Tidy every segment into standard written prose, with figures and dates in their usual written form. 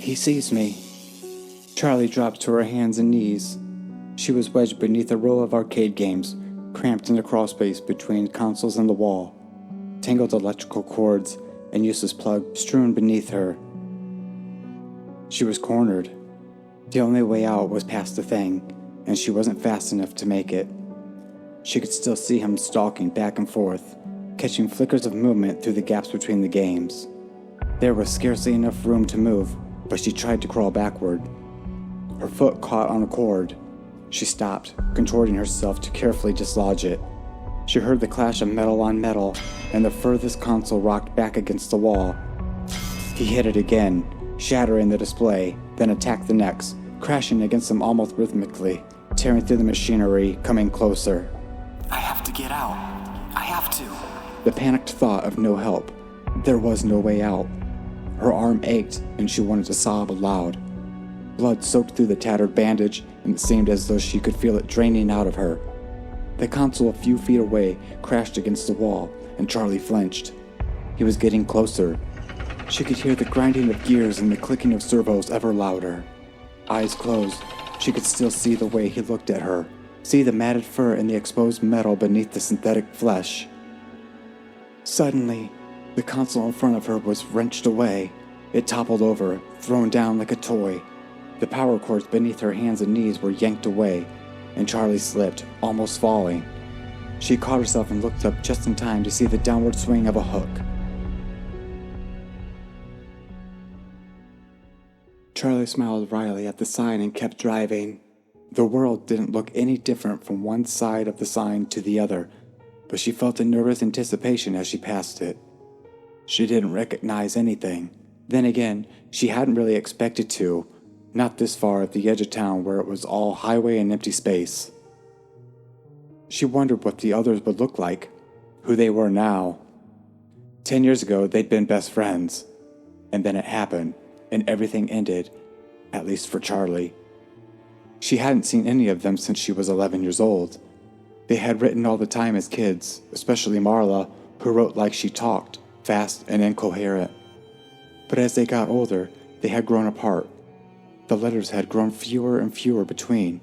He sees me. Charlie dropped to her hands and knees. She was wedged beneath a row of arcade games, cramped in the crawlspace between consoles and the wall, tangled electrical cords and useless plugs strewn beneath her. She was cornered. The only way out was past the thing, and she wasn't fast enough to make it. She could still see him stalking back and forth, catching flickers of movement through the gaps between the games. There was scarcely enough room to move, but she tried to crawl backward. Her foot caught on a cord. She stopped, contorting herself to carefully dislodge it. She heard the clash of metal on metal, and the furthest console rocked back against the wall. He hit it again, shattering the display, then attacked the next, crashing against them almost rhythmically, tearing through the machinery, coming closer. I have to get out. I have to. The panicked thought of no help. There was no way out. Her arm ached, and she wanted to sob aloud. Blood soaked through the tattered bandage, and it seemed as though she could feel it draining out of her. The console a few feet away crashed against the wall, and Charlie flinched. He was getting closer. She could hear the grinding of gears and the clicking of servos ever louder. Eyes closed, she could still see the way he looked at her, see the matted fur and the exposed metal beneath the synthetic flesh. Suddenly, the console in front of her was wrenched away. It toppled over, thrown down like a toy. The power cords beneath her hands and knees were yanked away, and Charlie slipped, almost falling. She caught herself and looked up just in time to see the downward swing of a hook. Charlie smiled wryly at the sign and kept driving. The world didn't look any different from one side of the sign to the other, but she felt a nervous anticipation as she passed it. She didn't recognize anything. Then again, she hadn't really expected to, not this far at the edge of town where it was all highway and empty space. She wondered what the others would look like, who they were now. 10 years ago, they'd been best friends. And then it happened, and everything ended, at least for Charlie. She hadn't seen any of them since she was 11 years old. They had written all the time as kids, especially Marla, who wrote like she talked, fast and incoherent. But as they got older, they had grown apart. The letters had grown fewer and fewer between,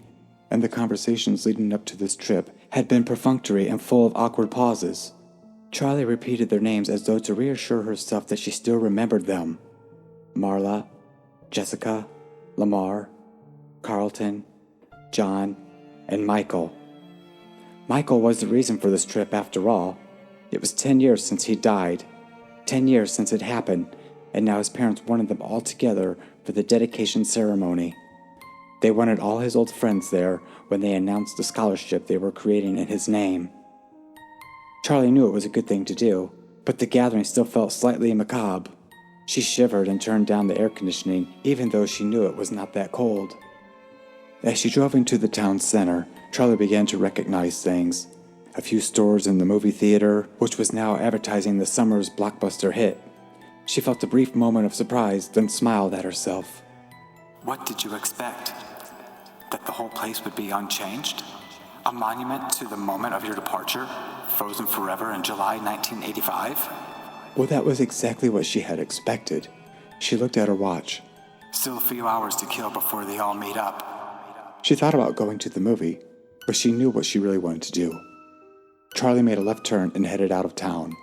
and the conversations leading up to this trip had been perfunctory and full of awkward pauses. Charlie repeated their names as though to reassure herself that she still remembered them. Marla, Jessica, Lamar, Carlton, John, and Michael. Michael was the reason for this trip after all. It was 10 years since he died, 10 years since it happened, and now his parents wanted them all together for the dedication ceremony. They wanted all his old friends there when they announced the scholarship they were creating in his name. Charlie knew it was a good thing to do, but the gathering still felt slightly macabre. She shivered and turned down the air conditioning, even though she knew it was not that cold. As she drove into the town center, Charlie began to recognize things. A few stores in the movie theater, which was now advertising the summer's blockbuster hit. She felt a brief moment of surprise, then smiled at herself. What did you expect? That the whole place would be unchanged? A monument to the moment of your departure, frozen forever in July 1985? Well, that was exactly what she had expected. She looked at her watch. Still a few hours to kill before they all meet up. She thought about going to the movie, but she knew what she really wanted to do. Charlie made a left turn and headed out of town.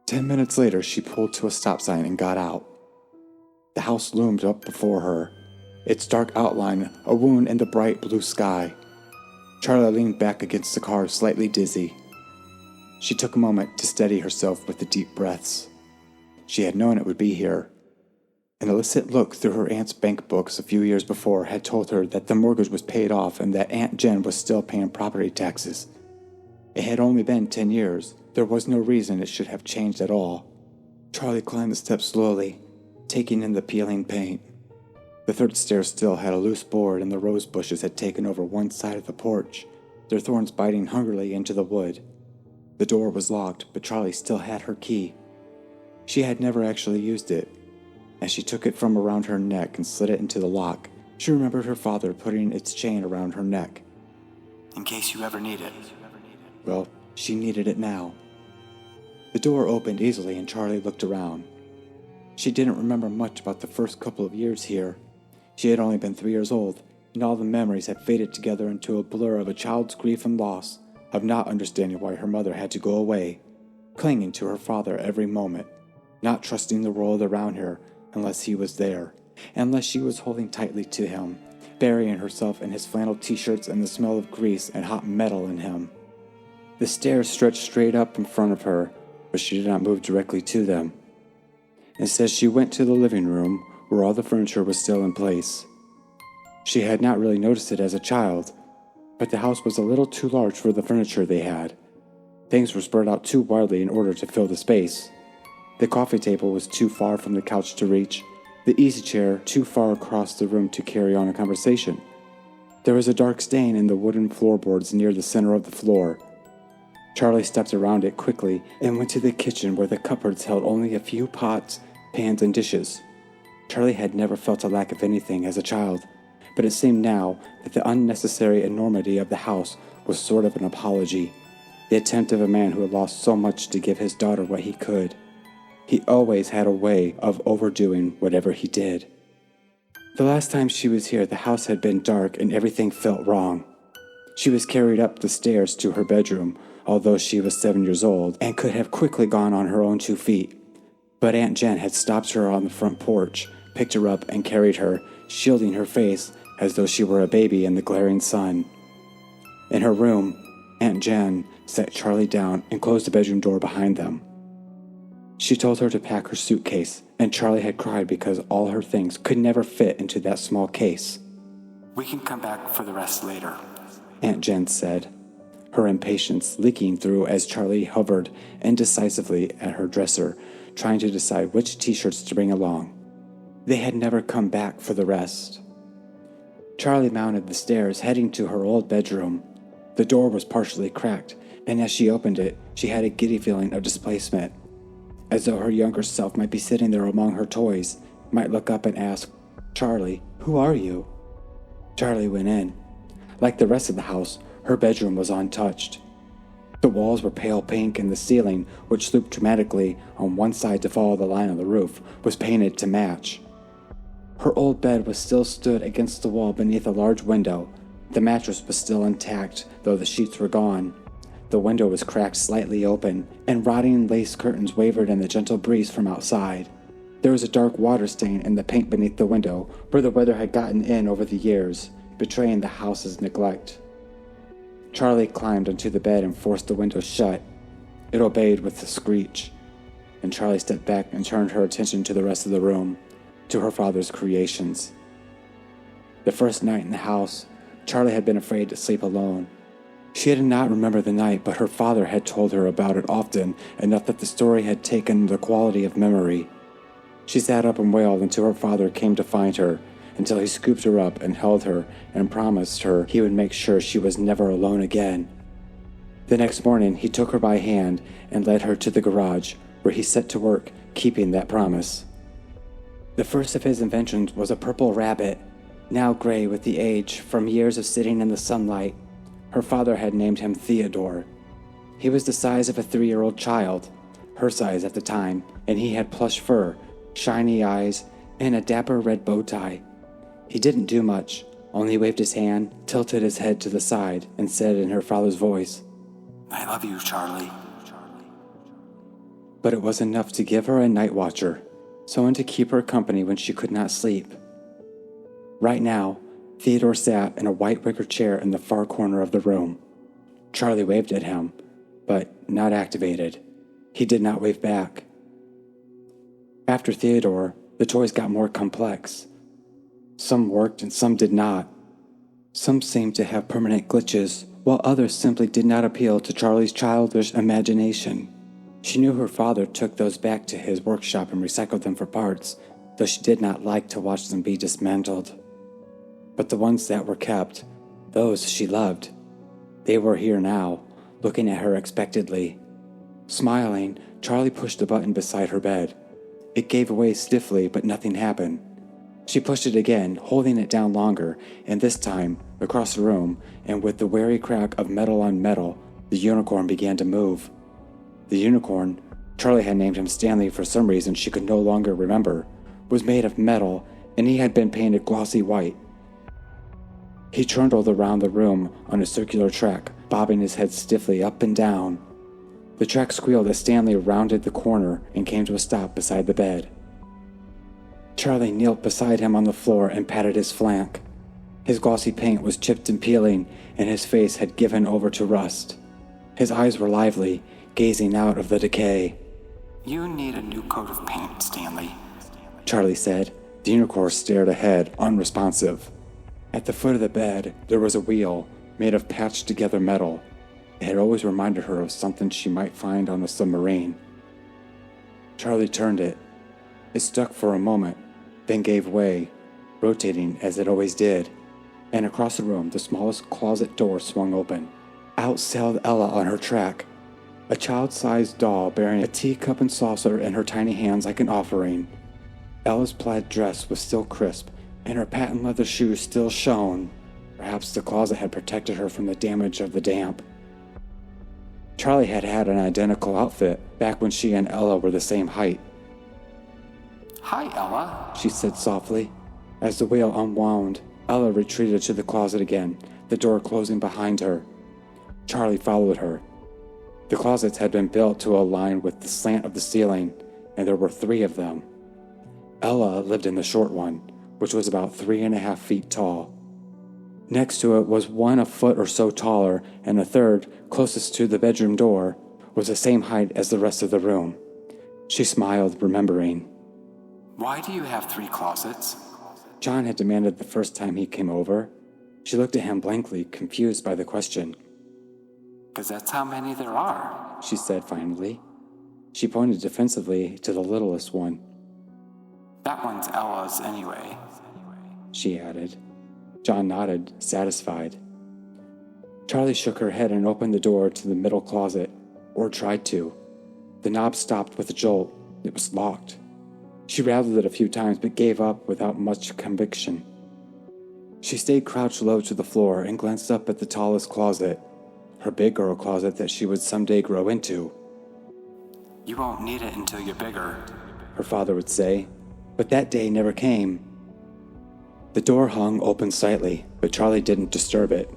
10 minutes later, she pulled to a stop sign and got out. The house loomed up before her, its dark outline a wound in the bright blue sky. Charlie leaned back against the car, slightly dizzy. She took a moment to steady herself with the deep breaths. She had known it would be here. An illicit look through her aunt's bank books a few years before had told her that the mortgage was paid off and that Aunt Jen was still paying property taxes. It had only been 10 years. There was no reason it should have changed at all. Charlie climbed the steps slowly, taking in the peeling paint. The third stair still had a loose board and the rose bushes had taken over one side of the porch, their thorns biting hungrily into the wood. The door was locked, but Charlie still had her key. She had never actually used it. As she took it from around her neck and slid it into the lock, she remembered her father putting its chain around her neck. In case you ever need it. Well, she needed it now. The door opened easily and Charlie looked around. She didn't remember much about the first couple of years here. She had only been 3 years old, and all the memories had faded together into a blur of a child's grief and loss, of not understanding why her mother had to go away, clinging to her father every moment, not trusting the world around her unless he was there, unless she was holding tightly to him, burying herself in his flannel t-shirts and the smell of grease and hot metal in him. The stairs stretched straight up in front of her, but she did not move directly to them. Instead, she went to the living room, where all the furniture was still in place. She had not really noticed it as a child, but the house was a little too large for the furniture they had. Things were spread out too widely in order to fill the space. The coffee table was too far from the couch to reach, the easy chair too far across the room to carry on a conversation. There was a dark stain in the wooden floorboards near the center of the floor. Charlie stepped around it quickly and went to the kitchen where the cupboards held only a few pots, pans, and dishes. Charlie had never felt a lack of anything as a child, but it seemed now that the unnecessary enormity of the house was sort of an apology, the attempt of a man who had lost so much to give his daughter what he could. He always had a way of overdoing whatever he did. The last time she was here, the house had been dark and everything felt wrong. She was carried up the stairs to her bedroom, although she was 7 years old and could have quickly gone on her own 2 feet. But Aunt Jen had stopped her on the front porch, picked her up, and carried her, shielding her face as though she were a baby in the glaring sun. In her room, Aunt Jen set Charlie down and closed the bedroom door behind them. She told her to pack her suitcase, and Charlie had cried because all her things could never fit into that small case. We can come back for the rest later, Aunt Jen said, her impatience leaking through as Charlie hovered indecisively at her dresser, trying to decide which t-shirts to bring along. They had never come back for the rest. Charlie mounted the stairs, heading to her old bedroom. The door was partially cracked, and as she opened it, she had a giddy feeling of displacement, as though her younger self might be sitting there among her toys, might look up and ask, "Charlie, who are you?" Charlie went in. Like the rest of the house, her bedroom was untouched. The walls were pale pink, and the ceiling, which sloped dramatically on one side to follow the line of the roof, was painted to match. Her old bed was still stood against the wall beneath a large window. The mattress was still intact, though the sheets were gone. The window was cracked slightly open, and rotting lace curtains wavered in the gentle breeze from outside. There was a dark water stain in the paint beneath the window, where the weather had gotten in over the years, betraying the house's neglect. Charlie climbed onto the bed and forced the window shut. It obeyed with a screech, and Charlie stepped back and turned her attention to the rest of the room, to her father's creations. The first night in the house, Charlie had been afraid to sleep alone. She did not remember the night, but her father had told her about it often, enough that the story had taken the quality of memory. She sat up and wailed until her father came to find her, until he scooped her up and held her and promised her he would make sure she was never alone again. The next morning, he took her by hand and led her to the garage, where he set to work, keeping that promise. The first of his inventions was a purple rabbit, now gray with the age from years of sitting in the sunlight. Her father had named him Theodore. He was the size of a 3-year-old child, her size at the time, and he had plush fur, shiny eyes, and a dapper red bow tie. He didn't do much, only waved his hand, tilted his head to the side, and said in her father's voice, "I love you, Charlie." But it was enough to give her a night watcher, someone to keep her company when she could not sleep. Right now, Theodore sat in a white wicker chair in the far corner of the room. Charlie waved at him, but not activated. He did not wave back. After Theodore, the toys got more complex. Some worked and some did not. Some seemed to have permanent glitches, while others simply did not appeal to Charlie's childish imagination. She knew her father took those back to his workshop and recycled them for parts, though she did not like to watch them be dismantled. But the ones that were kept, those she loved, they were here now, looking at her expectantly. Smiling, Charlie pushed the button beside her bed. It gave away stiffly, but nothing happened. She pushed it again, holding it down longer, and this time, across the room, and with the wary crack of metal on metal, the unicorn began to move. The unicorn, Charlie had named him Stanley for some reason she could no longer remember, was made of metal, and he had been painted glossy white. He trundled around the room on a circular track, bobbing his head stiffly up and down. The track squealed as Stanley rounded the corner and came to a stop beside the bed. Charlie knelt beside him on the floor and patted his flank. His glossy paint was chipped and peeling, and his face had given over to rust. His eyes were lively, gazing out of the decay. You need a new coat of paint, Stanley, Charlie said. The unicorn stared ahead, unresponsive. At the foot of the bed, there was a wheel made of patched-together metal. It had always reminded her of something she might find on a submarine. Charlie turned it. It stuck for a moment, then gave way, rotating as it always did, and across the room the smallest closet door swung open. Out sailed Ella on her track, a child-sized doll bearing a teacup and saucer in her tiny hands like an offering. Ella's plaid dress was still crisp, and her patent leather shoes still shone. Perhaps the closet had protected her from the damage of the damp. Charlie had had an identical outfit back when she and Ella were the same height. Hi, Ella, she said softly. As the wheel unwound, Ella retreated to the closet again, the door closing behind her. Charlie followed her. The closets had been built to align with the slant of the ceiling, and there were 3 of them. Ella lived in the short one, which was about 3.5 feet tall. Next to it was one a foot or so taller, and the third, closest to the bedroom door, was the same height as the rest of the room. She smiled, remembering. Why do you have 3 closets? John had demanded the first time he came over. She looked at him blankly, confused by the question. Because that's how many there are, she said finally. She pointed defensively to the littlest one. That one's Ella's anyway, she added. John nodded, satisfied. Charlie shook her head and opened the door to the middle closet, or tried to. The knob stopped with a jolt. It was locked. She rattled it a few times but gave up without much conviction. She stayed crouched low to the floor and glanced up at the tallest closet, her big girl closet that she would someday grow into. You won't need it until you're bigger, her father would say, but that day never came. The door hung open slightly, but Charlie didn't disturb it.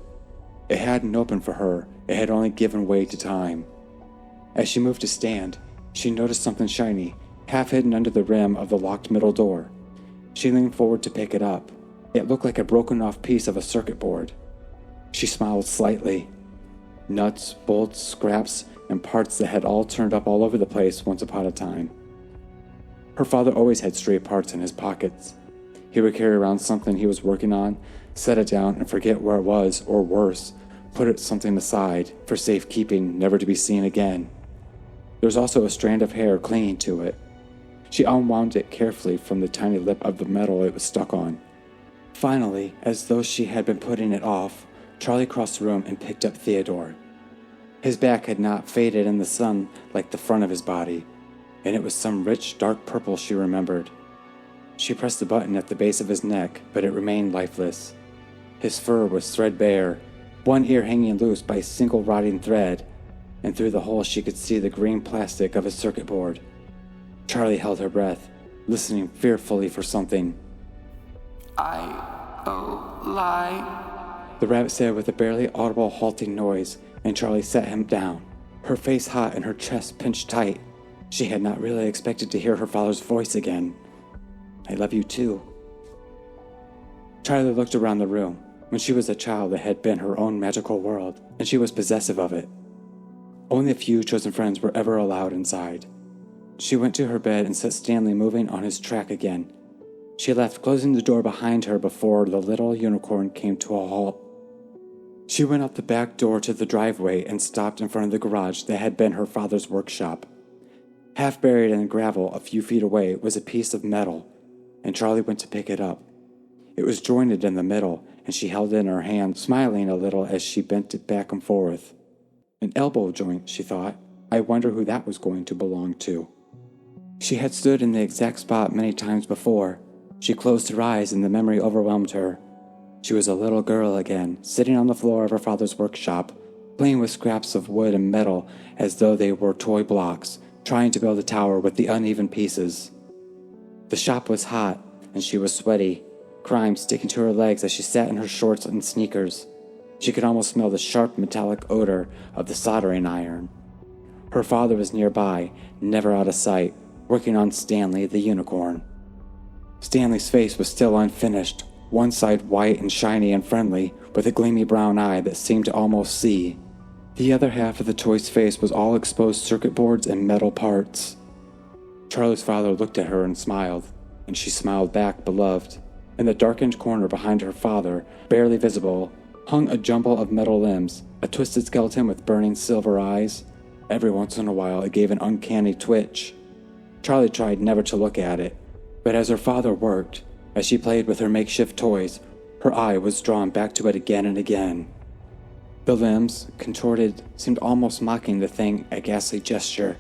It hadn't opened for her, it had only given way to time. As she moved to stand, she noticed something shiny, half hidden under the rim of the locked middle door. She leaned forward to pick it up. It looked like a broken-off piece of a circuit board. She smiled slightly. Nuts, bolts, scraps, and parts that had all turned up all over the place once upon a time. Her father always had stray parts in his pockets. He would carry around something he was working on, set it down and forget where it was, or worse, put it something aside, for safekeeping, never to be seen again. There was also a strand of hair clinging to it. She unwound it carefully from the tiny lip of the metal it was stuck on. Finally, as though she had been putting it off, Charlie crossed the room and picked up Theodore. His back had not faded in the sun like the front of his body, and it was some rich, dark purple she remembered. She pressed the button at the base of his neck, but it remained lifeless. His fur was threadbare, one ear hanging loose by a single rotting thread, and through the hole she could see the green plastic of his circuit board. Charlie held her breath, listening fearfully for something. Lie, the rabbit said with a barely audible halting noise, and Charlie sat him down, her face hot and her chest pinched tight. She had not really expected to hear her father's voice again. I love you too. Charlie looked around the room. When she was a child, it had been her own magical world, and she was possessive of it. Only a few chosen friends were ever allowed inside. She went to her bed and set Stanley moving on his track again. She left, closing the door behind her before the little unicorn came to a halt. She went out the back door to the driveway and stopped in front of the garage that had been her father's workshop. Half buried in the gravel a few feet away was a piece of metal, and Charlie went to pick it up. It was jointed in the middle, and she held it in her hand, smiling a little as she bent it back and forth. An elbow joint, she thought. I wonder who that was going to belong to. She had stood in the exact spot many times before. She closed her eyes and the memory overwhelmed her. She was a little girl again, sitting on the floor of her father's workshop, playing with scraps of wood and metal as though they were toy blocks, trying to build a tower with the uneven pieces. The shop was hot, and she was sweaty, grime sticking to her legs as she sat in her shorts and sneakers. She could almost smell the sharp metallic odor of the soldering iron. Her father was nearby, never out of sight, working on Stanley the unicorn. Stanley's face was still unfinished, one side white and shiny and friendly, with a gleamy brown eye that seemed to almost see. The other half of the toy's face was all exposed circuit boards and metal parts. Charlie's father looked at her and smiled, and she smiled back, beloved. In the darkened corner behind her father, barely visible, hung a jumble of metal limbs, a twisted skeleton with burning silver eyes. Every once in a while it gave an uncanny twitch. Charlie tried never to look at it, but as her father worked, as she played with her makeshift toys, her eye was drawn back to it again and again. The limbs, contorted, seemed almost mocking the thing, a ghastly gesture,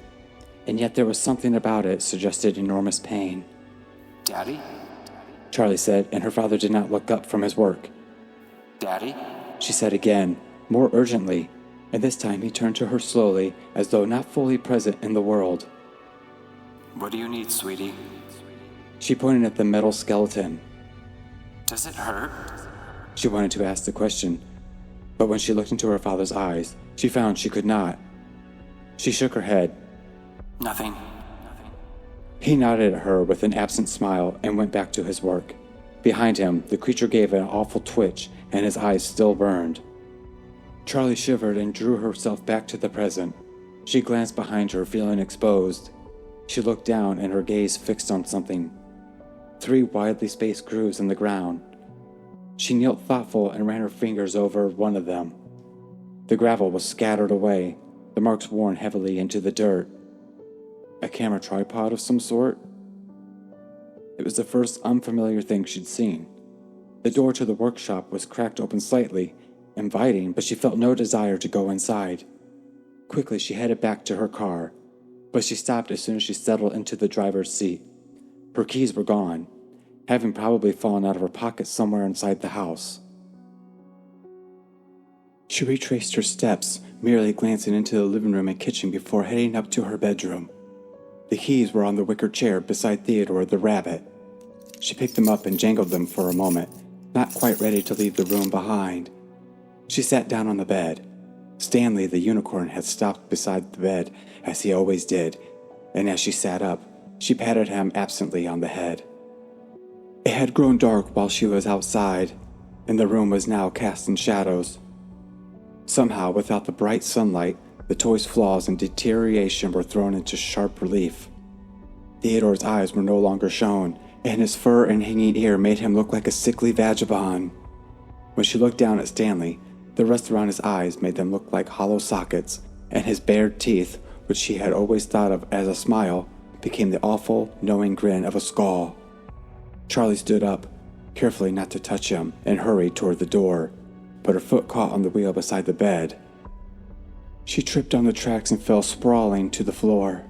and yet there was something about it suggested enormous pain. Daddy? Charlie said, and her father did not look up from his work. Daddy? She said again, more urgently, and this time he turned to her slowly, as though not fully present in the world. What do you need, sweetie? She pointed at the metal skeleton. Does it hurt? She wanted to ask the question, but when she looked into her father's eyes, she found she could not. She shook her head. Nothing. He nodded at her with an absent smile and went back to his work. Behind him, the creature gave an awful twitch, and his eyes still burned. Charlie shivered and drew herself back to the present. She glanced behind her, feeling exposed. She looked down, and her gaze fixed on something. 3 widely spaced grooves in the ground. She knelt thoughtful and ran her fingers over one of them. The gravel was scattered away, the marks worn heavily into the dirt. A camera tripod of some sort? It was the first unfamiliar thing she'd seen. The door to the workshop was cracked open slightly, inviting, but she felt no desire to go inside. Quickly she headed back to her car, but she stopped as soon as she settled into the driver's seat. Her keys were gone, having probably fallen out of her pocket somewhere inside the house. She retraced her steps, merely glancing into the living room and kitchen before heading up to her bedroom. The keys were on the wicker chair beside Theodore the rabbit. She picked them up and jangled them for a moment, not quite ready to leave the room behind. She sat down on the bed. Stanley the unicorn had stopped beside the bed, as he always did, and as she sat up, she patted him absently on the head. It had grown dark while she was outside, and the room was now cast in shadows. Somehow, without the bright sunlight, the toy's flaws and deterioration were thrown into sharp relief. Theodore's eyes were no longer shown, and his fur and hanging ear made him look like a sickly vagabond. When she looked down at Stanley, the rust around his eyes made them look like hollow sockets, and his bared teeth, which she had always thought of as a smile, became the awful, knowing grin of a skull. Charlie stood up, carefully not to touch him, and hurried toward the door, but her foot caught on the wheel beside the bed. She tripped on the tracks and fell sprawling to the floor.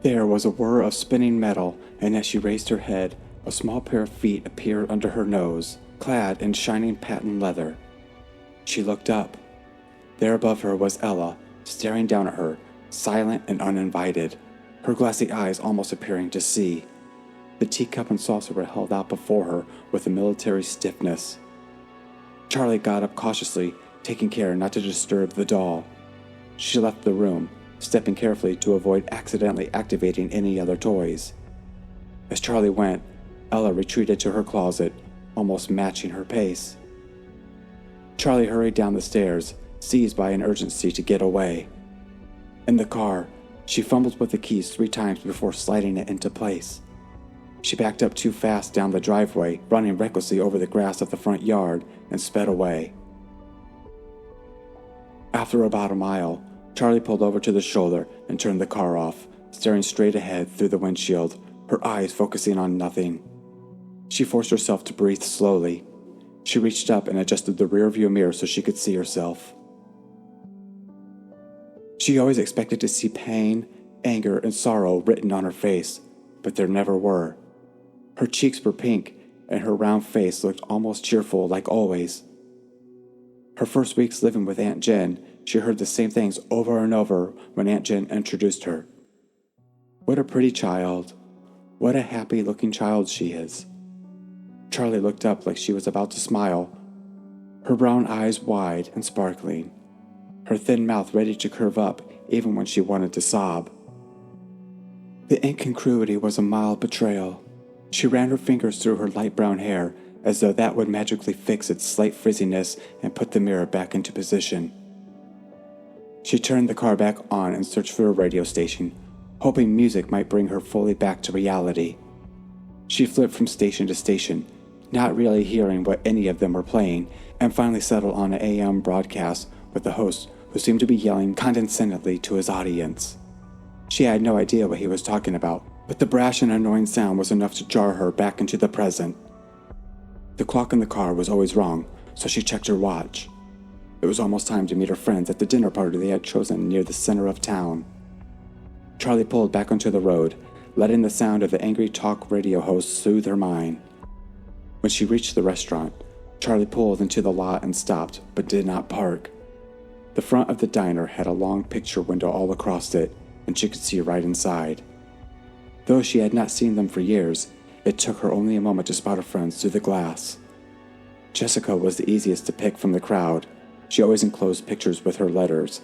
There was a whir of spinning metal, and as she raised her head, a small pair of feet appeared under her nose, clad in shining patent leather. She looked up. There above her was Ella, staring down at her, silent and uninvited, her glassy eyes almost appearing to see. The teacup and saucer were held out before her with a military stiffness. Charlie got up cautiously, taking care not to disturb the doll. She left the room, stepping carefully to avoid accidentally activating any other toys. As Charlie went, Ella retreated to her closet, almost matching her pace. Charlie hurried down the stairs, seized by an urgency to get away. In the car, she fumbled with the keys 3 times before sliding it into place. She backed up too fast down the driveway, running recklessly over the grass of the front yard, and sped away. After about a mile, Charlie pulled over to the shoulder and turned the car off, staring straight ahead through the windshield, her eyes focusing on nothing. She forced herself to breathe slowly. She reached up and adjusted the rearview mirror so she could see herself. She always expected to see pain, anger, and sorrow written on her face, but there never were. Her cheeks were pink, and her round face looked almost cheerful like always. Her first weeks living with Aunt Jen, she heard the same things over and over when Aunt Jen introduced her. What a pretty child. What a happy-looking child she is. Charlie looked up like she was about to smile, her brown eyes wide and sparkling, her thin mouth ready to curve up even when she wanted to sob. The incongruity was a mild betrayal. She ran her fingers through her light brown hair as though that would magically fix its slight frizziness and put the mirror back into position. She turned the car back on and searched for a radio station, hoping music might bring her fully back to reality. She flipped from station to station, not really hearing what any of them were playing, and finally settled on an AM broadcast with the host who seemed to be yelling condescendingly to his audience. She had no idea what he was talking about, but the brash and annoying sound was enough to jar her back into the present. The clock in the car was always wrong, so she checked her watch. It was almost time to meet her friends at the dinner party they had chosen near the center of town. Charlie pulled back onto the road, letting the sound of the angry talk radio host soothe her mind. When she reached the restaurant, Charlie pulled into the lot and stopped, but did not park. The front of the diner had a long picture window all across it, and she could see right inside. Though she had not seen them for years, it took her only a moment to spot her friends through the glass. Jessica was the easiest to pick from the crowd. She always enclosed pictures with her letters,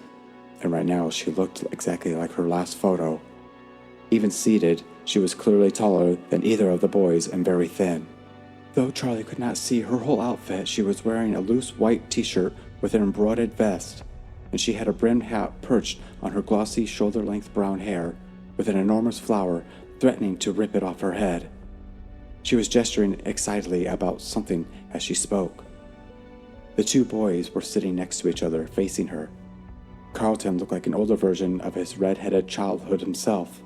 and right now she looked exactly like her last photo. Even seated, she was clearly taller than either of the boys and very thin. Though Charlie could not see her whole outfit, she was wearing a loose white t-shirt with an embroidered vest, and she had a brimmed hat perched on her glossy shoulder-length brown hair, with an enormous flower threatening to rip it off her head. She was gesturing excitedly about something as she spoke. The two boys were sitting next to each other, facing her. Carlton looked like an older version of his red-headed childhood himself.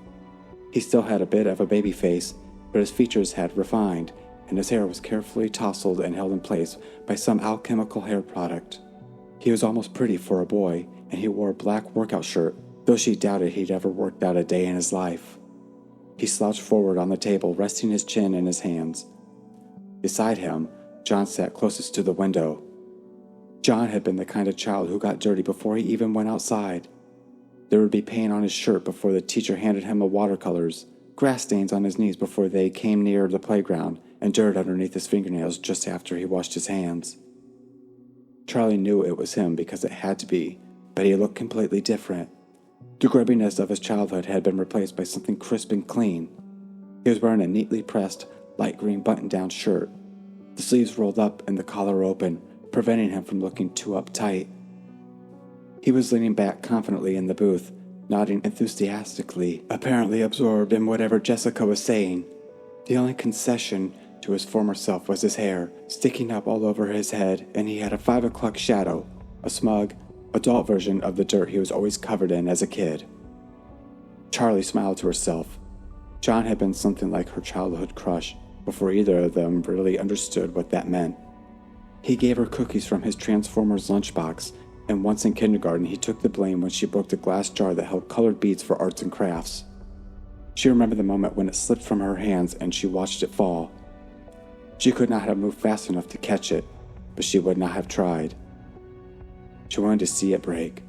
He still had a bit of a baby face, but his features had refined, and his hair was carefully tousled and held in place by some alchemical hair product. He was almost pretty for a boy, and he wore a black workout shirt, though she doubted he'd ever worked out a day in his life. He slouched forward on the table, resting his chin in his hands. Beside him, John sat closest to the window. John had been the kind of child who got dirty before he even went outside. There would be paint on his shirt before the teacher handed him the watercolors, grass stains on his knees before they came near the playground, and dirt underneath his fingernails just after he washed his hands. Charlie knew it was him because it had to be, but he looked completely different. The grubbiness of his childhood had been replaced by something crisp and clean. He was wearing a neatly pressed, light green button-down shirt, the sleeves rolled up and the collar open, preventing him from looking too uptight. He was leaning back confidently in the booth, nodding enthusiastically, apparently absorbed in whatever Jessica was saying. The only concession to his former self was his hair, sticking up all over his head, and he had a 5 o'clock shadow, a smug, adult version of the dirt he was always covered in as a kid. Charlie smiled to herself. John had been something like her childhood crush, before either of them really understood what that meant. He gave her cookies from his Transformers lunchbox, and once in kindergarten he took the blame when she broke the glass jar that held colored beads for arts and crafts. She remembered the moment when it slipped from her hands and she watched it fall. She could not have moved fast enough to catch it, but she would not have tried. She wanted to see it break.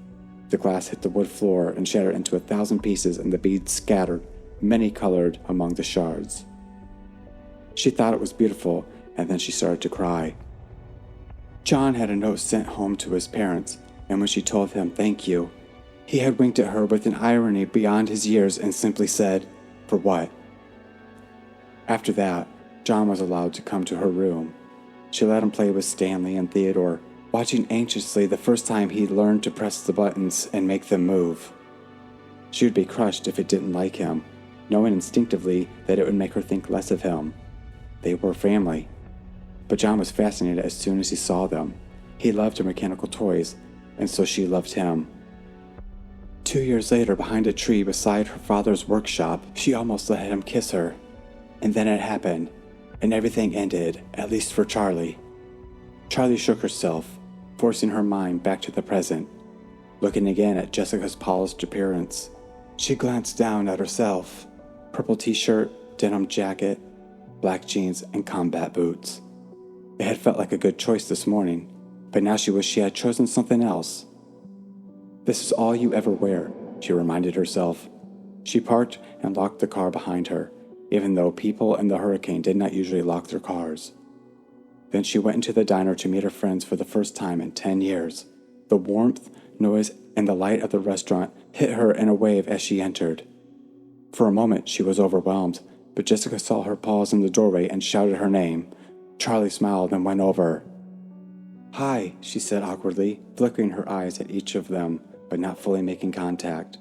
The glass hit the wood floor and shattered into 1,000 pieces, and the beads scattered, many-colored, among the shards. She thought it was beautiful, and then she started to cry. John had a note sent home to his parents, and when she told him thank you, he had winked at her with an irony beyond his years and simply said, "For what?" After that, John was allowed to come to her room. She let him play with Stanley and Theodore, watching anxiously the first time he learned to press the buttons and make them move. She would be crushed if it didn't like him, knowing instinctively that it would make her think less of him. They were family. But John was fascinated as soon as he saw them. He loved her mechanical toys, and so she loved him. 2 years later, behind a tree beside her father's workshop, she almost let him kiss her. And then it happened, and everything ended, at least for Charlie. Charlie shook herself, forcing her mind back to the present, looking again at Jessica's polished appearance. She glanced down at herself. Purple t-shirt, denim jacket, black jeans, and combat boots. It had felt like a good choice this morning, but now she wished she had chosen something else. "This is all you ever wear," she reminded herself. She parked and locked the car behind her, even though people in the hurricane did not usually lock their cars. Then she went into the diner to meet her friends for the first time in 10 years. The warmth, noise, and the light of the restaurant hit her in a wave as she entered. For a moment, she was overwhelmed, but Jessica saw her pause in the doorway and shouted her name. Charlie smiled and went over. "Hi," she said awkwardly, flickering her eyes at each of them, but not fully making contact.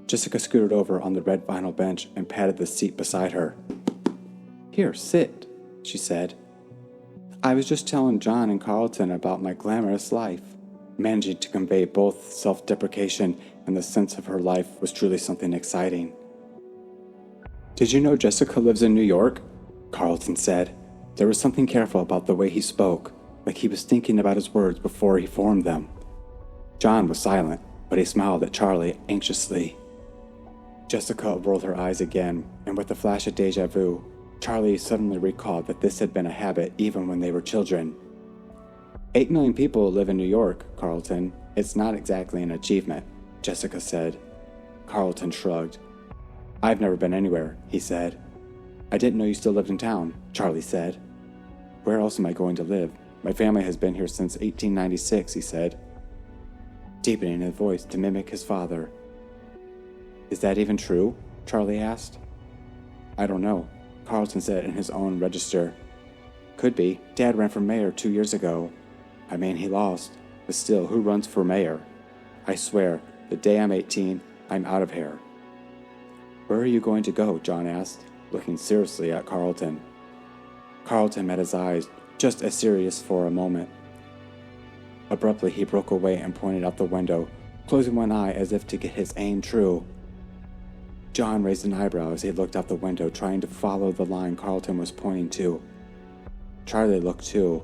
Jessica scooted over on the red vinyl bench and patted the seat beside her. "Here, sit," she said. "I was just telling John and Carlton about my glamorous life." Managing to convey both self-deprecation and the sense of her life was truly something exciting. "Did you know Jessica lives in New York?" Carlton said. There was something careful about the way he spoke, like he was thinking about his words before he formed them. John was silent, but he smiled at Charlie anxiously. Jessica rolled her eyes again, and with a flash of deja vu, Charlie suddenly recalled that this had been a habit even when they were children. 8 million people live in New York, Carlton. It's not exactly an achievement, Jessica said. Carlton shrugged. "I've never been anywhere," he said. "I didn't know you still lived in town," Charlie said. "Where else am I going to live? My family has been here since 1896, he said, deepening his voice to mimic his father. "Is that even true?" Charlie asked. "I don't know," Carlton said in his own register. "Could be. Dad ran for mayor 2 years ago. I mean, he lost, but still, who runs for mayor? I swear, the day I'm 18, I'm out of here." "Where are you going to go?" John asked, looking seriously at Carlton. Carlton met his eyes, just as serious for a moment. Abruptly, he broke away and pointed out the window, closing one eye as if to get his aim true. John raised an eyebrow as he looked out the window, trying to follow the line Carlton was pointing to. Charlie looked too.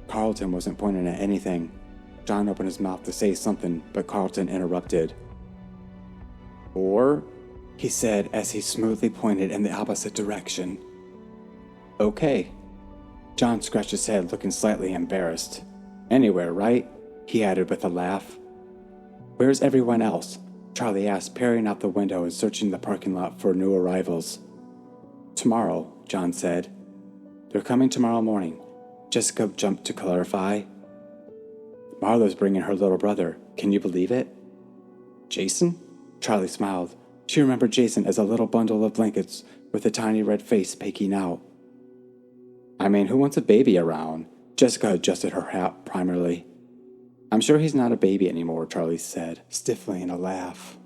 Carlton wasn't pointing at anything. John opened his mouth to say something, but Carlton interrupted. "Or?" he said as he smoothly pointed in the opposite direction. "Okay." John scratched his head, looking slightly embarrassed. "Anywhere, right?" he added with a laugh. "Where's everyone else?" Charlie asked, peering out the window and searching the parking lot for new arrivals. "Tomorrow," John said. "They're coming tomorrow morning." Jessica jumped to clarify. "Marlo's bringing her little brother. Can you believe it?" "Jason?" Charlie smiled. She remembered Jason as a little bundle of blankets with a tiny red face peeking out. "I mean, who wants a baby around?" Jessica adjusted her hat primarily. "I'm sure he's not a baby anymore," Charlie said, stifling a laugh.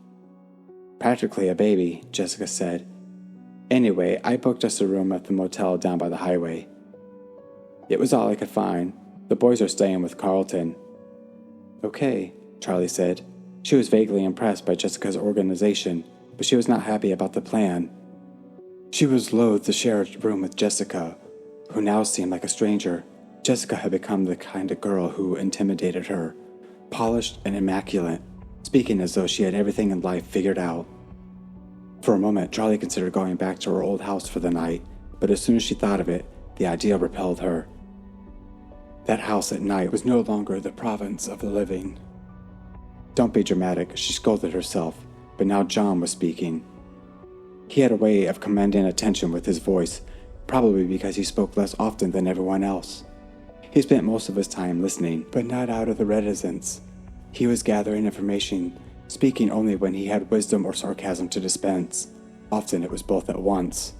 "Practically a baby," Jessica said. "Anyway, I booked us a room at the motel down by the highway. It was all I could find. The boys are staying with Carlton." "Okay," Charlie said. She was vaguely impressed by Jessica's organization, but she was not happy about the plan. She was loath to share a room with Jessica, who now seemed like a stranger. Jessica had become the kind of girl who intimidated her, polished and immaculate, speaking as though she had everything in life figured out. For a moment, Charlie considered going back to her old house for the night, but as soon as she thought of it, the idea repelled her. That house at night was no longer the province of the living. "Don't be dramatic," she scolded herself, but now John was speaking. He had a way of commanding attention with his voice, probably because he spoke less often than everyone else. He spent most of his time listening, but not out of the reticence. He was gathering information, speaking only when he had wisdom or sarcasm to dispense. Often it was both at once.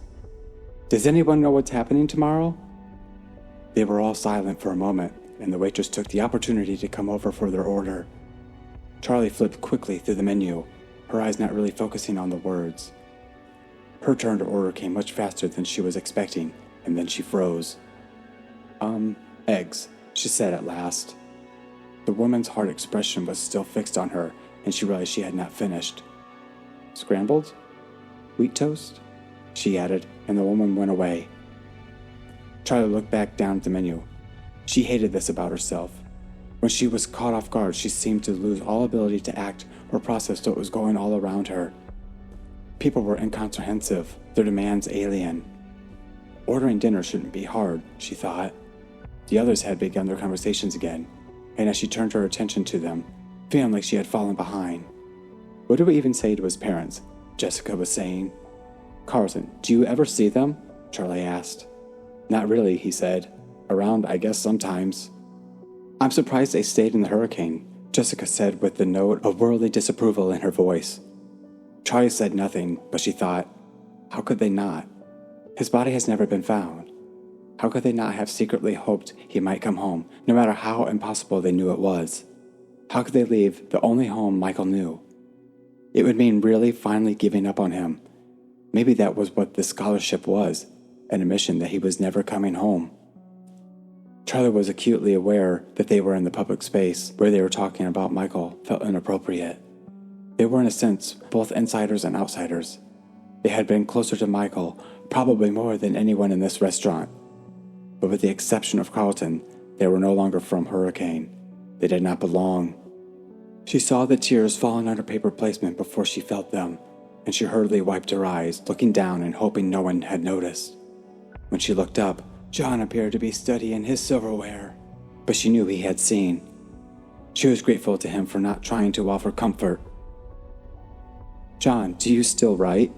"Does anyone know what's happening tomorrow?" They were all silent for a moment, and the waitress took the opportunity to come over for their order. Charlie flipped quickly through the menu, her eyes not really focusing on the words. Her turn to order came much faster than she was expecting, and then she froze. Eggs," she said at last. The woman's hard expression was still fixed on her, and she realized she had not finished. "Scrambled? Wheat toast?" she added, and the woman went away. Charlie looked back down at the menu. She hated this about herself. When she was caught off guard, she seemed to lose all ability to act or process what was going all around her. People were incomprehensive, their demands alien. Ordering dinner shouldn't be hard, she thought. The others had begun their conversations again, and as she turned her attention to them, feeling like she had fallen behind. What do we even say to his parents? Jessica was saying. Carlton, do you ever see them? Charlie asked. Not really, he said. Around, I guess, sometimes. I'm surprised they stayed in the hurricane, Jessica said with the note of worldly disapproval in her voice. Charlie said nothing, but she thought, how could they not? His body has never been found. How could they not have secretly hoped he might come home, no matter how impossible they knew it was? How could they leave the only home Michael knew? It would mean really finally giving up on him. Maybe that was what the scholarship was, an admission that he was never coming home. Charlie was acutely aware that they were in the public space where they were talking about Michael felt inappropriate. They were in a sense both insiders and outsiders. They had been closer to Michael, probably more than anyone in this restaurant. But with the exception of Carlton, they were no longer from Hurricane. They did not belong. She saw the tears falling on her paper placement before she felt them, and she hurriedly wiped her eyes, looking down and hoping no one had noticed. When she looked up, John appeared to be studying his silverware, but she knew he had seen. She was grateful to him for not trying to offer comfort. John, do you still write?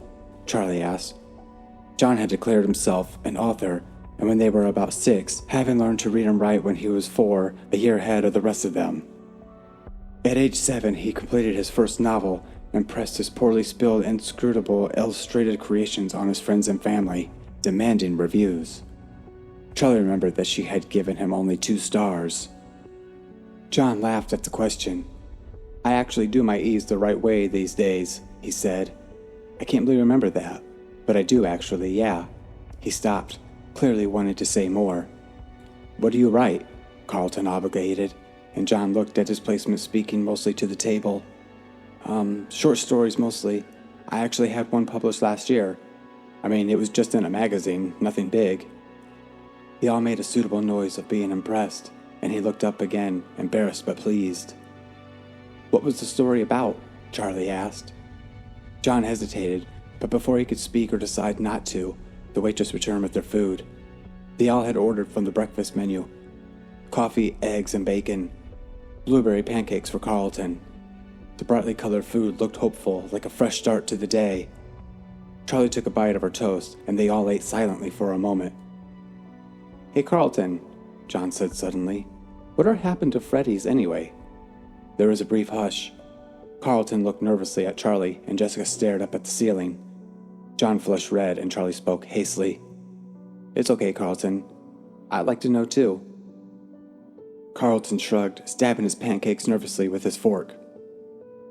Charlie asked. John had declared himself an author, and when they were about 6, having learned to read and write when he was 4, a year ahead of the rest of them. At age 7, he completed his first novel and pressed his poorly spelled, inscrutable, illustrated creations on his friends and family, demanding reviews. Charlie remembered that she had given him only 2 stars. John laughed at the question. I actually do my E's the right way these days, he said. I can't really remember that, but I do actually, yeah. He stopped, clearly wanting to say more. What do you write? Carlton obligated, and John looked at his placement, speaking mostly to the table. Short stories mostly. I actually had one published last year. I mean, it was just in a magazine, nothing big. They all made a suitable noise of being impressed, and he looked up again, embarrassed but pleased. What was the story about? Charlie asked. John hesitated, but before he could speak or decide not to, the waitress returned with their food. They all had ordered from the breakfast menu. Coffee, eggs, and bacon. Blueberry pancakes for Carlton. The brightly colored food looked hopeful, like a fresh start to the day. Charlie took a bite of her toast, and they all ate silently for a moment. Hey, Carlton, John said suddenly. Whatever happened to Freddy's anyway? There was a brief hush. Carlton looked nervously at Charlie, and Jessica stared up at the ceiling. John flushed red, and Charlie spoke hastily. It's okay, Carlton. I'd like to know, too. Carlton shrugged, stabbing his pancakes nervously with his fork.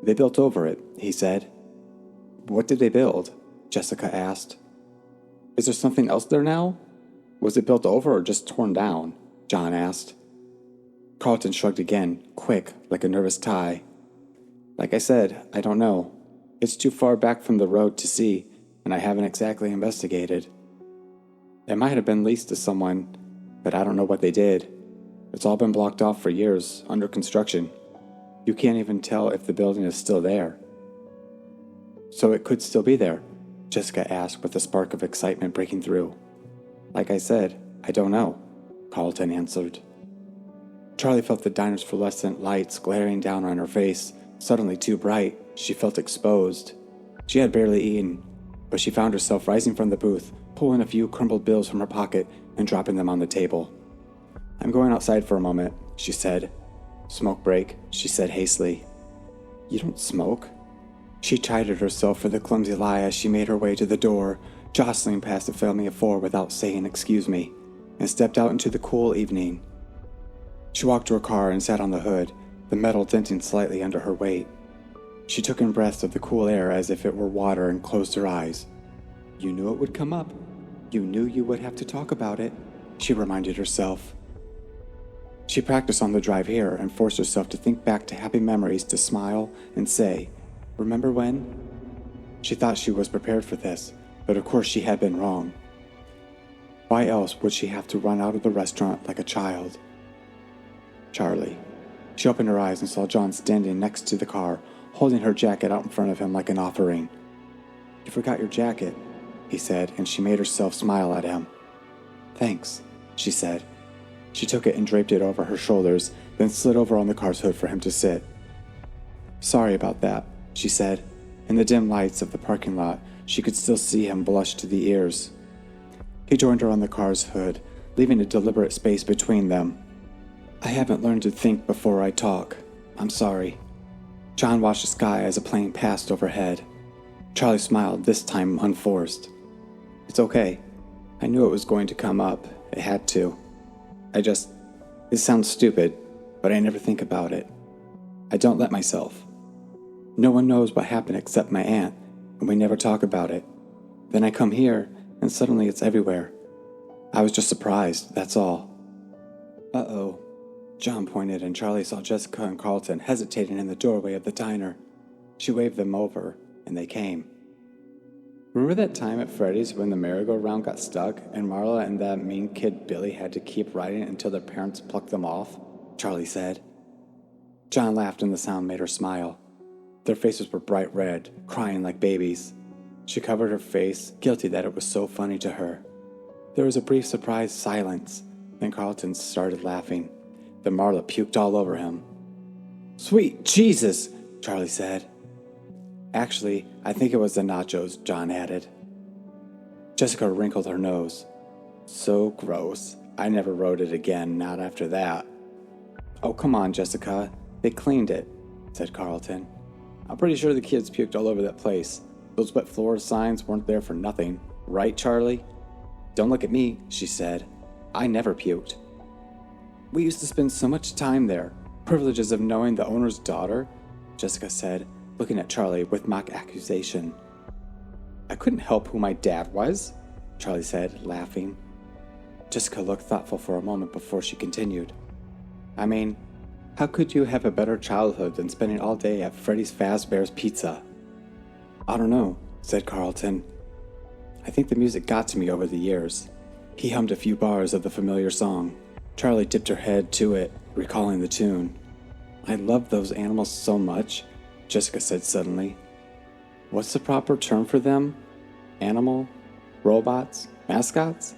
They built over it, he said. What did they build? Jessica asked. Is there something else there now? Was it built over or just torn down? John asked. Carlton shrugged again, quick, like a nervous tie. Like I said, I don't know. It's too far back from the road to see, and I haven't exactly investigated. It might have been leased to someone, but I don't know what they did. It's all been blocked off for years, under construction. You can't even tell if the building is still there. So it could still be there? Jessica asked with a spark of excitement breaking through. Like I said, I don't know, Carlton answered. Charlie felt the diner's fluorescent lights glaring down on her face, suddenly too bright. She felt exposed. She had barely eaten, but she found herself rising from the booth, pulling a few crumpled bills from her pocket and dropping them on the table. I'm going outside for a moment, she said. Smoke break, she said hastily. You don't smoke? She chided herself for the clumsy lie as she made her way to the door, jostling past the family of 4 without saying excuse me, and stepped out into the cool evening. She walked to her car and sat on the hood, the metal denting slightly under her weight. She took in breaths of the cool air as if it were water and closed her eyes. You knew it would come up. You knew you would have to talk about it, she reminded herself. She practiced on the drive here and forced herself to think back to happy memories, to smile and say, Remember when? She thought she was prepared for this, but of course she had been wrong. Why else would she have to run out of the restaurant like a child? Charlie. She opened her eyes and saw John standing next to the car, holding her jacket out in front of him like an offering. You forgot your jacket, he said, and she made herself smile at him. Thanks, she said. She took it and draped it over her shoulders, then slid over on the car's hood for him to sit. Sorry about that, she said. In the dim lights of the parking lot, she could still see him blush to the ears. He joined her on the car's hood, leaving a deliberate space between them. "I haven't learned to think before I talk. I'm sorry." John watched the sky as a plane passed overhead. Charlie smiled, this time unforced. "It's okay. I knew it was going to come up. It had to. It sounds stupid, but I never think about it. I don't let myself. No one knows what happened except my aunt, and we never talk about it. Then I come here, and suddenly it's everywhere. I was just surprised, that's all." "Uh-oh." John pointed, and Charlie saw Jessica and Carlton hesitating in the doorway of the diner. She waved them over, and they came. "Remember that time at Freddy's when the merry-go-round got stuck, and Marla and that mean kid Billy had to keep riding until their parents plucked them off?" Charlie said. John laughed, and the sound made her smile. Their faces were bright red, crying like babies. She covered her face, guilty that it was so funny to her. There was a brief surprised silence. Then Carlton started laughing. Then Marla puked all over him. "Sweet Jesus," Charlie said. "Actually, I think it was the nachos," John added. Jessica wrinkled her nose. "So gross. I never wrote it again, not after that." "Oh, come on, Jessica. They cleaned it," said Carlton. "I'm pretty sure the kids puked all over that place. Those wet floor signs weren't there for nothing. Right, Charlie?" "Don't look at me," she said. "I never puked." "We used to spend so much time there. Privileges of knowing the owner's daughter," Jessica said, looking at Charlie with mock accusation. "I couldn't help who my dad was," Charlie said, laughing. Jessica looked thoughtful for a moment before she continued. "I mean, how could you have a better childhood than spending all day at Freddy's Fazbear's Pizza?" "I don't know," said Carlton. "I think the music got to me over the years." He hummed a few bars of the familiar song. Charlie dipped her head to it, recalling the tune. "I love those animals so much," Jessica said suddenly. "What's the proper term for them? Animal? Robots? Mascots?"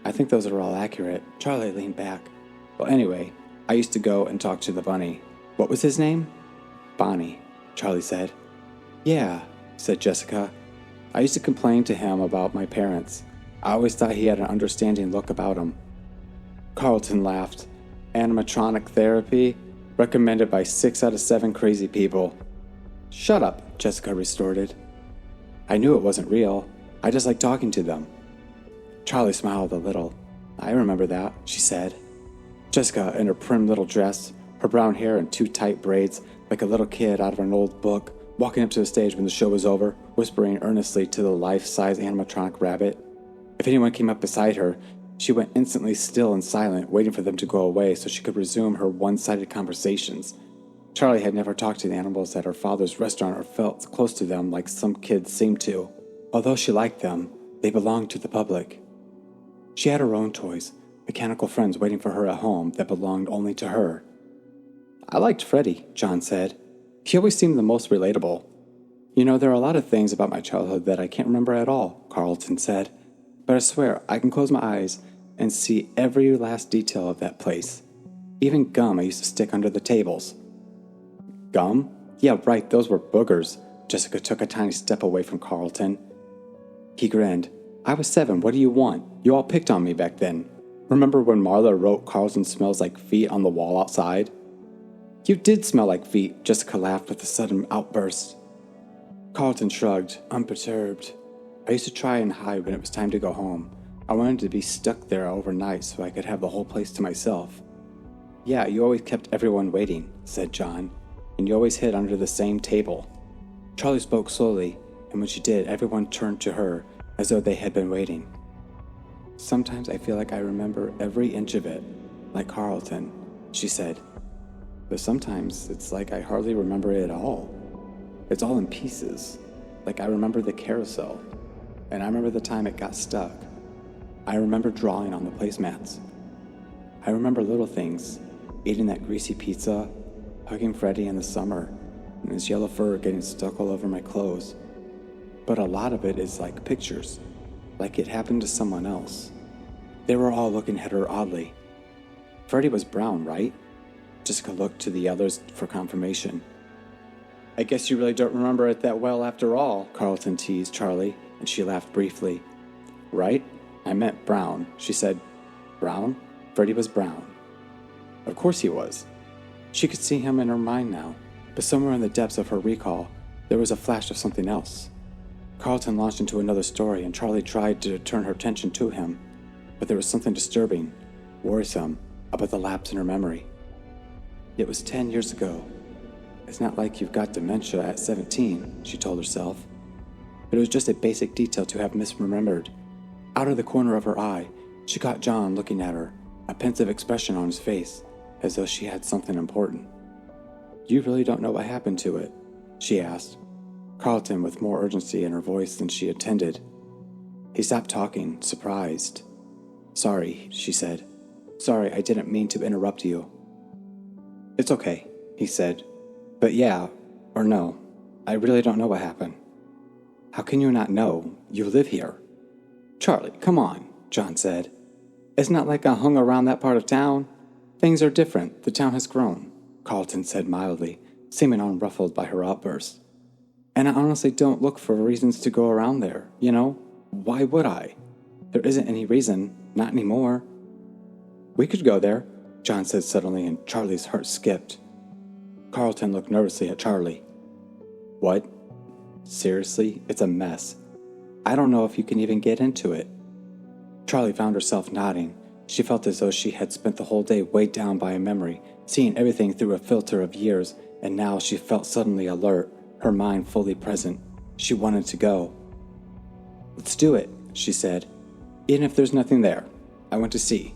"I think those are all accurate." Charlie leaned back. "Well, anyway, I used to go and talk to the bunny." "What was his name?" "Bonnie," Charlie said. "Yeah," said Jessica. "I used to complain to him about my parents. I always thought he had an understanding look about him." Carlton laughed. "Animatronic therapy? Recommended by 6 out of 7 crazy people." "Shut up," Jessica retorted. "I knew it wasn't real. I just like talking to them." Charlie smiled a little. "I remember that," she said. Jessica, in her prim little dress, her brown hair in 2 tight braids, like a little kid out of an old book, walking up to the stage when the show was over, whispering earnestly to the life-size animatronic rabbit. If anyone came up beside her, she went instantly still and silent, waiting for them to go away so she could resume her one-sided conversations. Charlie had never talked to the animals at her father's restaurant or felt close to them like some kids seemed to. Although she liked them, they belonged to the public. She had her own toys, mechanical friends waiting for her at home that belonged only to her. "I liked Freddy," John said. "He always seemed the most relatable." "You know, there are a lot of things about my childhood that I can't remember at all," Carlton said. "But I swear I can close my eyes and see every last detail of that place. Even gum I used to stick under the tables." "Gum? Yeah, right, those were boogers." Jessica took a tiny step away from Carlton. He grinned. "I was 7, what do you want? You all picked on me back then. Remember when Marla wrote Carlton smells like feet on the wall outside?" "You did smell like feet," Jessica laughed with a sudden outburst. Carlton shrugged, unperturbed. "I used to try and hide when it was time to go home. I wanted to be stuck there overnight so I could have the whole place to myself." "Yeah, you always kept everyone waiting," said John, "and you always hid under the same table." Charlie spoke slowly, and when she did, everyone turned to her as though they had been waiting. "Sometimes I feel like I remember every inch of it, like Carlton," she said. "But sometimes it's like I hardly remember it at all. It's all in pieces. Like I remember the carousel, and I remember the time it got stuck. I remember drawing on the placemats. I remember little things, eating that greasy pizza, hugging Freddy in the summer, and his yellow fur getting stuck all over my clothes. But a lot of it is like pictures, like it happened to someone else." They were all looking at her oddly. "Freddy was brown, right?" Jessica looked to the others for confirmation. I guess you really don't remember it that well after all, Carlton teased Charlie, and she laughed briefly. Right? I meant brown, she said. Brown? Freddy was brown. Of course he was. She could see him in her mind now, but somewhere in the depths of her recall, there was a flash of something else. Carlton launched into another story, and Charlie tried to turn her attention to him, but there was something disturbing, worrisome, about the lapse in her memory. It was 10 years ago. It's not like you've got dementia at 17, she told herself. But it was just a basic detail to have misremembered. Out of the corner of her eye, she caught John looking at her, a pensive expression on his face, as though she had something important. You really don't know what happened to it? She asked, Carlton with more urgency in her voice than she intended. He stopped talking, surprised. Sorry, she said. Sorry, I didn't mean to interrupt you. It's okay, he said. But yeah, or no, I really don't know what happened. How can you not know? You live here. Charlie, come on, John said. It's not like I hung around that part of town. Things are different. The town has grown, Carlton said mildly, seeming unruffled by her outburst. And I honestly don't look for reasons to go around there, you know? Why would I? There isn't any reason, not anymore. We could go there, John said suddenly, and Charlie's heart skipped. Carlton looked nervously at Charlie. What? Seriously, it's a mess. I don't know if you can even get into it. Charlie found herself nodding. She felt as though she had spent the whole day weighed down by a memory, seeing everything through a filter of years, and now she felt suddenly alert, her mind fully present. She wanted to go. Let's do it, she said. Even if there's nothing there. I want to see.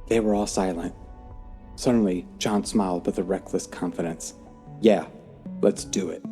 They were all silent. Suddenly, John smiled with a reckless confidence. Yeah, let's do it.